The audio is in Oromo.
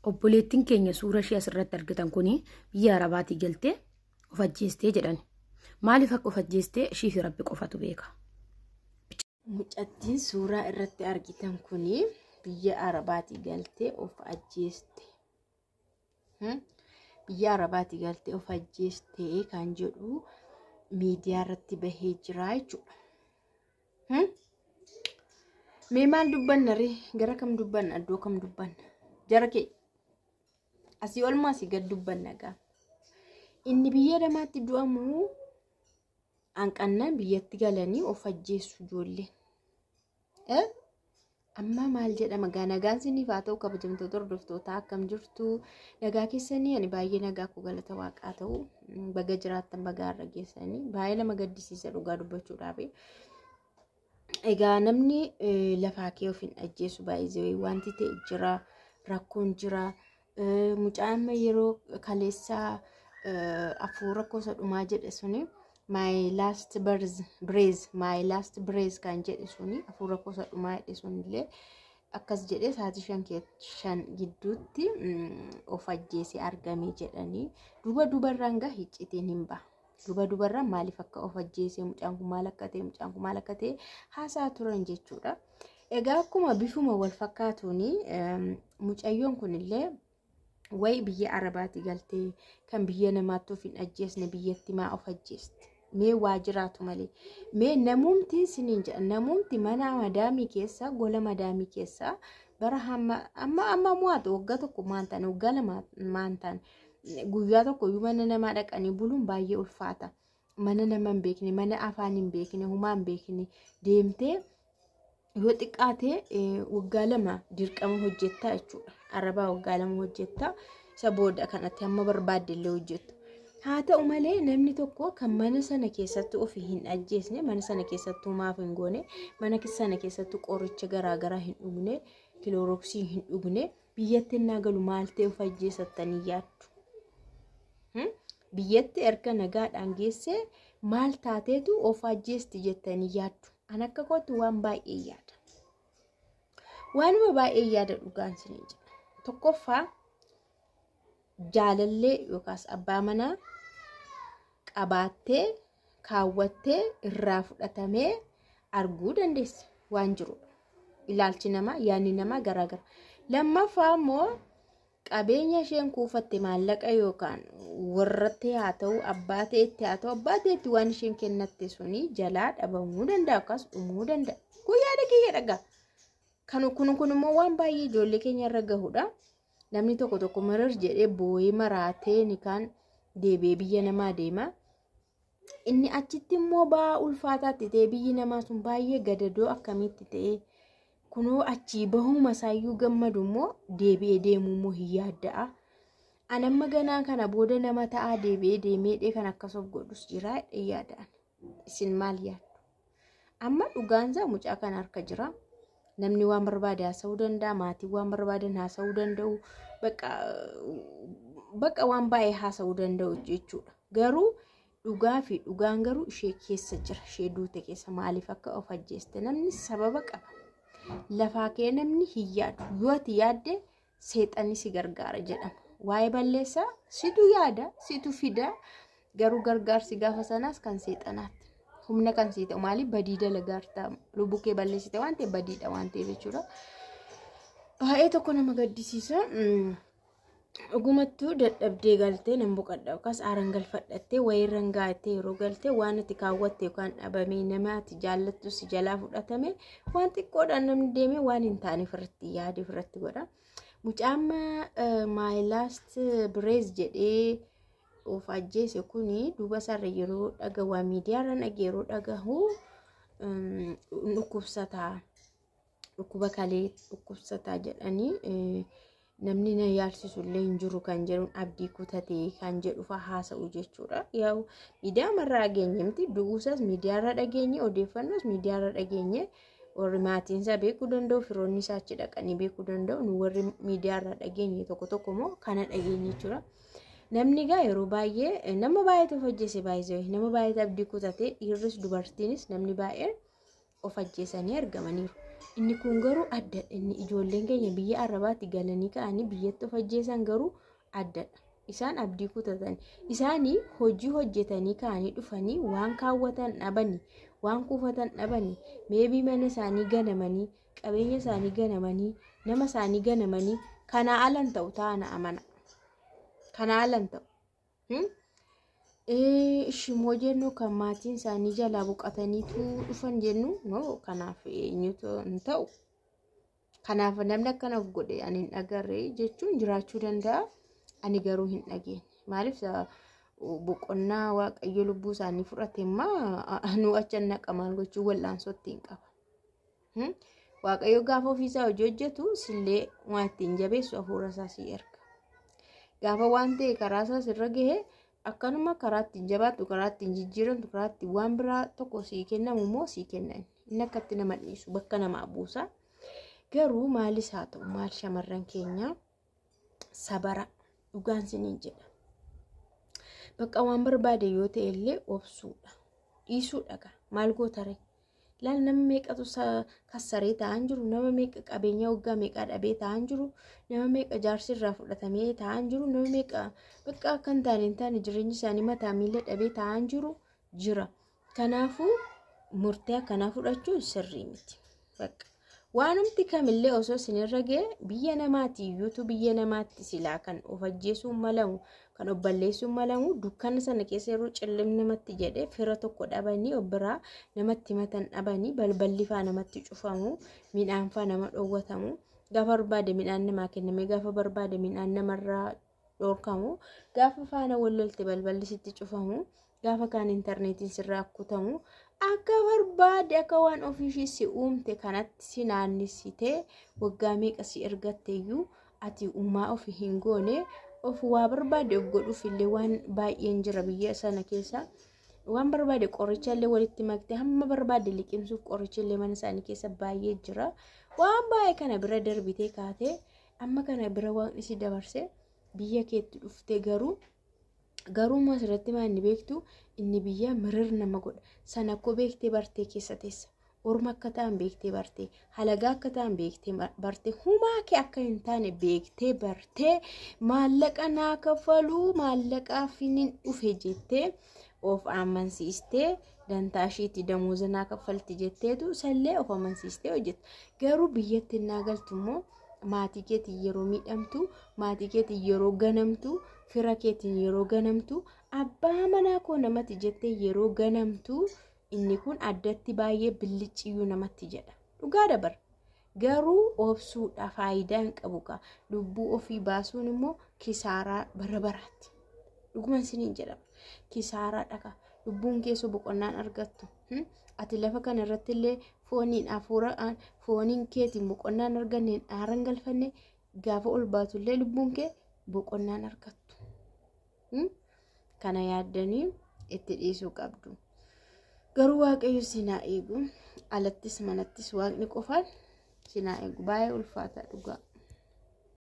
obboleettiin keenya suura ishee asirratti argitan kuni biyya Arabaatii galtee of ajjeestee jedhan. Maaliif akka of ajjeestee ishii fi Rabbi qofatu beeka. Mucattiin suuraa irratti argitan kuni biyya Arabaatii galtee of ajjeeste. Biyya Arabaatii galtee of ajjeeste kan jedhu miidiyaa irratti bahee jira jechuudha. Mee maal dubbanna ree? Gara kam dubbanna? Iddoo kam dubbanna? Jara kee asii olmaa si gad dubbanna gaa. Inni biyya namaatti du'amu hanqannaan biyyatti galanii of ajjeessu ijoolleen. Amma maal jedhama gaa? Nagaan siniif haa ta'u kabajamtoota hordoftoota akkam jirtu? Nagaa keessanii ani baay'ee nagaa ku galata waaqaa ta'u baga jiraattan baga har'a geessanii baay'ee nama gaddisiisa dhugaa dubbachuudhaaf. Egaa namni lafaa kee of hin ajjeesu baay'ee wanti ta'e jira, rakkoon jira. Mucaan yeroo kaleessaa afuura kosa dhumaa jedhe suni my last breath kan jedhe suni afuura kosa dhumaa jedhe sunillee akkas jedhe sa'aatii 5 gidduutti of ajjeesee argame jedhanii dubarraan gaa hiccitiin hin ba'a. Dubarraan maaliif akka of ajjeesee mucaan kun maal akka ta'e haasaa turan jechuudha. Egaa akkuma bifuma wal fakkaatuuni mucayyoon kunillee way biyya Arabaatii galtee kan biyya namaatti of hin ajjeesne biyyatti maa of ajjeeste? Mee waa jiraatu malee. Mee namumti siniin jedha namumti mana madaamii keessa gola madaamii keessa bara amma mo'atu waggaa tokko maantaan waggaa lama maantaan guyyaa tokko iyyuu mana namaa dhaqanii buluun baay'ee ulfaata. Mana nama hin beekne, mana afaan hin beekne, humaa hin beekne deemtee yoo xiqqaate waggaa lama dirqama hojjettaa jechuudha. Arabaa waggaa lama hojjettaa isa booda kanatti hamma barbaadde illee hojjettu. Haa ta'u malee namni tokko kan mana sana keessatti of hin ajjeesne, mana sana keessatti humaaf hin goone, mana sana keessatti qoricha garaagaraa hin dhugne, kilooroksii hin dhugne biyyatti innaa galu maal ta'e of ajjeesattanii yaaddu? Biyyatti erga nagaadhaan geesse maal taateetu of ajjeesti jettanii yaaddu? An akka kootu waan baay'ee yaada. Waanuma baay'ee yaada dhugaan sinii jedha. Tokkoffaa jaalallee yookaas abbaa manaa qabaattee kaawwattee irraa fudhatamee arguu dandeessa waan jirudha. Ilaalchi namaa yaadni namaa garaagara. Lammaffaa immoo qabeenya isheen kuufatte maallaqa yookaan warratti haa ta'u abbaa ta'etti haa ta'u abbaa ta'etti waan isheen kennatte suni jalaa dhabamuu danda'a akkas dhumuu danda'a. Guyyaa kiyya dhagaa. Kun immoo waan baay'ee ijoollee keenya irra gahudha. Namni tokko marar jedhee boo'ee maraatee ni kan deebi'ee biyya namaa deema. Inni achitti immoo ba'aa ulfaataatti ta'e biyyi namaa sun baay'ee gadadoo akkamitti ta'e kunoo achii bahuma isaayyuu gammadu immoo deebi'ee deemuu immoo hin yaadda'a. Anamma ganaa kana booda nama ta'aa deebi'ee deemeedhee kan akkas of godhus jira yaada'an. Isin maal yaaddu? Amma dhugaansaa mucaa kana harka jira. Namni waan barbaade haasa'uu danda'a, maatiin waan barbaadan haasa'uu danda'u, bakka waan baay'ee haasa'uu danda'u jechuudha. Garuu dhugaa fi dhugaan garuu ishee keessa jira. Ishee duute keessa maaliif akka of ajjeeste namni sababa qaba. Lafaa kee namni hin yaadu. Yoo ati yaadde seexanni si gargaara jedhama. Waa'ee balleessaa situ yaada, situ fida. Garuu gargaarsi gaafa sanaas kan seexanaatti. Humna kan sii ta'u maaliif badii dalagaarta lubbuu kee balleessite waan ta'eef badiidha waan ta'eef jechuudha. Baay'ee tokko nama gaddisiisa. Dhugumattuu dadhabdee galtee nan boqadha yookaas aaraan galfadhattee wayirra gaattee yeroo galtee waan itti kaawwatte yookaan dhabamee nama ati jaallattu si jalaa fudhatame waan xiqqoodhaan namni deemee waan hin taane ofirratti yaade ofirratti godha. Mucaan my last breath jedhee of ajjeese kuni duuba isaarra yeroo dhagawaa miidiyaarra dhagee yeroo dhagahu dhukkubsataa dhukkuba kalee dhukkubsataa jedhanii namni na yaalsisu illee hin jiru kan jedhuun abdii kutatee kan jedhu fa'aa haasa'u jechuudha. Yaa miidiyaa marraa dhageenye miti du'uusas miidiyaarra dhageenye odeeffannoos miidiyaarra dhageenye warri maatiin isaa beekuu danda'u firoonni isaa achi dhaqanii beekuu danda'u nu warri miidiyaarra dhageenye tokko immoo kana dhageenye jechuudha. Namni gaa yeroo baay'ee nama baay'eetu of ajjeese baay'ee nama baay'eetu abdii kutatee dhiirris dubartiinis namni baay'een of ajjeesanii argamaniiru. Inni kun garuu adda. Inni ijoolleen keenya biyya Arabaatti galanii ka'anii biyyatti of ajjeesan garuu addadha. Isaan abdii kutatan. Isaanii hojii hojjetanii ka'anii dhufanii waan kaawwatan dhabanii, waan kuufatan dhabanii, meebii mana isaanii ganamanii, qabeenya isaanii ganamanii, nama isaanii ganamanii kana alan ta'u taana amana. Kana alan ta'u. Shimoo jennu kan maatiin isaanii jalaa buqataniitu dhufan jennu no kanaaf eenyutu hin ta'u. Kanaaf namni akkanaaf godhe ani hin agarre jechuun jiraachuu danda'a. Ani garuu hin dhageenye. Maaliif boqonnaa waaqayyo lubbuu isaanii fudhate immoo nu achan naqa maal gochuu wal'aansootti hin qaba. Waaqayyo gaafa ofiisaa hojii hojjetu sillee waan ittiin jabeessu hafuura isaa si erga. Gaafa waan ta'e karaa isaa sirra gahe akkanuma karaa ittiin jabaattu, karaa ittiin jijjiiramtu, karaa ittiin waan biraa tokko sii kennamu immoo sii kennan. Inni akkatti nama dhiisu bakka namaa buusa. Garuu maalis haa ta'u maal shamarran keenya sabara dhugaan siniin jedha. Bakka waan barbaade yoo ta'e illee obsuudha. Dhiisuudha. Maal gootare? Laal nama meeqatu kassaree ta'an jiru, nama meeqa qabeenya waggaa meeqaa dhabee ta'an jiru, nama meeqa jaarsi irraa fudhatamee ta'an jiru, nama meeqa bakka akka hin taane jireenyi isaanii mataa miila dhabee ta'an jiru jira. Kanaafuu murtee akkanaa fudhachuun sirrii miti. Bakka waanumti kamillee osoo isinirra ga'e biyya namaatti iyyuutu biyya namaatti silaa kan of ajjeesuun malamu, kan of balleessuun malamu dukkana sana keessa yeroo cillim namatti jedhe fira tokko dhabanii obbiraa namatti matan dhabanii balballi faa namatti cufamu, midhaan faa nama dhoowwatamu, gaafa barbaade midhaan namaa kenname, gaafa barbaade midhaan namarraa dhorkamu, gaafa faana wallolte balballi sitti cufamu, gaafa kaan intarneetiin sirraa kutamu. Akka barbaade akka waan ofiishii si uumte kanatti si naannessitee waggaa meeqa si ergatteeyyuu ati uumaa ofii hin goone of waa barbaade of godhuuf illee waan baay'een jira biyya sana keessa. Waan barbaade qoricha illee walitti maktee hamma barbaade liqimsuuf qoricha illee mana isaanii keessa baay'ee jira. Waan baay'ee kana bira darbitee kaatee amma kana bira waan isi dabarse biyya keetti dhuftee garuu asirratti maa inni beektu inni biyya mirir nama godha. Sana akkoo beektee bartee keessa teessa. Orma akka ta'an beektee bartee, halagaa akka ta'an beektee bartee, humaa kee akka hin taane beektee bartee, maallaqa naa kaffaluu maallaqaaf hin dhufe jettee of amansiistee dantaa isheetti damooza naa kaffalti jetteetu sallee of amansiistee hojjetta. Garuu biyyatti naa galtu immoo maatii keetiin yeroo miidhamtu, maatii keetiin yeroo ganamtu, fira keetiin yeroo ganamtu, abbaa manaa koo namatti jettee yeroo ganamtu, inni kun addatti baay'ee billichiyyuu namatti jedha. Dhugaa dabar. Garuu obsuudha faayidaa hin qabu. Lubbuu ofii baasuun immoo kisaaraa bara baraatti. Dhuguman siniin jedhama. Kisaaraa dhaqa. Lubbuun keessoo boqonnaan argattu. Ati lafa kana irratti illee fooniin keetiin boqonnaan arganneen aaran galfanne gaafa ol baatu illee lubbuun kee boqonnaan argattu. Kana yaaddanii itti dhiisuu qabdu. Garuu waaqayyo sinaa eegu alattis manattis waaqni qofaan sinaa eegu baay'ee ulfaata dhugaa.